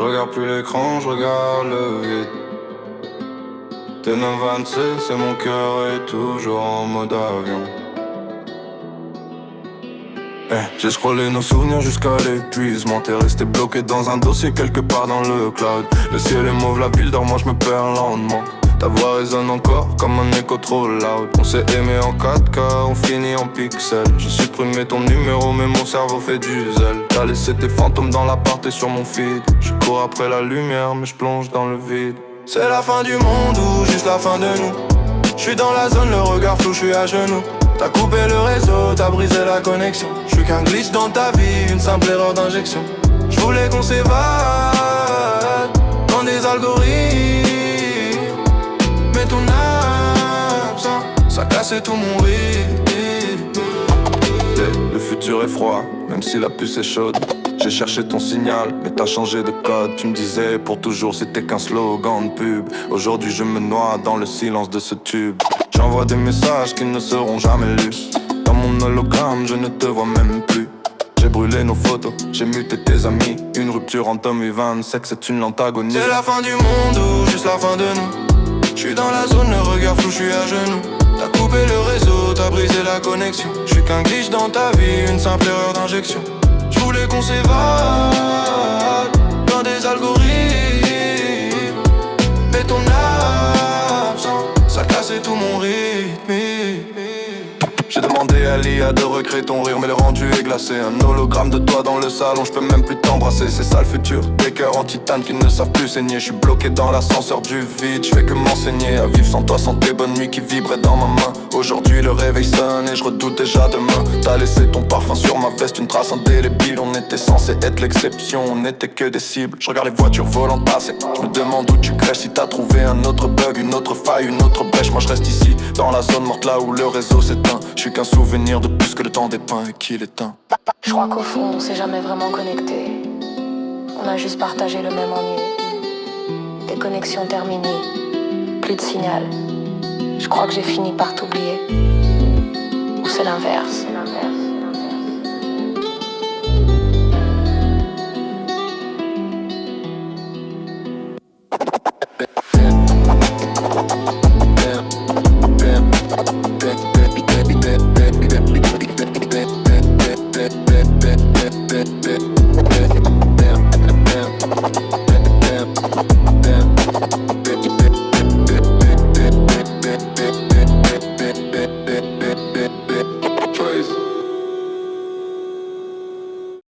Je regarde plus l'écran, je regarde le vide. T'es 926, et mon cœur est toujours en mode avion. J'ai scrollé nos souvenirs jusqu'à l'épuisement. T'es resté bloqué dans un dossier quelque part dans le cloud. Le ciel est mauve, la ville dort, moi je me perds lentement. Ta voix résonne encore comme un écho trop loud. On s'est aimé en 4K, on finit en pixels. J'ai supprimé ton numéro mais mon cerveau fait du zèle. T'as laissé tes fantômes dans l'appart et sur mon feed. Je cours après la lumière mais je plonge dans le vide. C'est la fin du monde ou juste la fin de nous. J'suis dans la zone, le regard flou, j'suis à genoux. T'as coupé le réseau, t'as brisé la connexion. J'suis qu'un glitch dans ta vie, une simple erreur d'injection. J'voulais qu'on s'évade dans des algorithmes, mais ton absence, ça cassait tout mon rythme. Le futur est froid, même si la puce est chaude. J'ai cherché ton signal, mais t'as changé de code. Tu me disais pour toujours c'était qu'un slogan de pub. Aujourd'hui je me noie dans le silence de ce tube. J'envoie des messages qui ne seront jamais lus. Dans mon hologramme je ne te vois même plus. J'ai brûlé nos photos, j'ai muté tes amis. Une rupture en 2027, c'est une lente agonie. C'est la fin du monde ou juste la fin de nous. J'suis dans la zone, le regard flou, j'suis à genoux. T'as coupé le réseau, t'as brisé la connexion. J'suis qu'un glitch dans ta vie, une simple erreur d'injection. J'voulais qu'on s'évade dans des algorithmes, mais ton absence, ça cassait tout mon rythme. J'ai demandé à l'IA de recréer ton rire, mais le rendu est glacé. Un hologramme de toi dans le salon, j'peux même plus t'embrasser. C'est ça le futur, des cœurs en titane qui ne savent plus saigner. J'suis bloqué dans l'ascenseur du vide, j'fais que m'enseigner à vivre sans toi, sans tes bonnes nuits qui vibraient dans ma main. Aujourd'hui le réveil sonne et je redoute déjà demain. T'as laissé ton parfum sur ma veste, une trace indélébile. On était censé être l'exception, on n'était que des cibles. Je regarde les voitures volantes passer, je me demande où tu crèches. Si t'as trouvé un autre bug, une autre faille, une autre brèche. Moi je reste ici, dans la zone morte là où le réseau s'éteint. Je suis qu'un souvenir de plus que le temps dépeint et qu'il éteint. Je crois qu'au fond on s'est jamais vraiment connecté. On a juste partagé le même ennui. Des connexions terminées, plus de signal. Je crois que j'ai fini par t'oublier. Ou c'est l'inverse.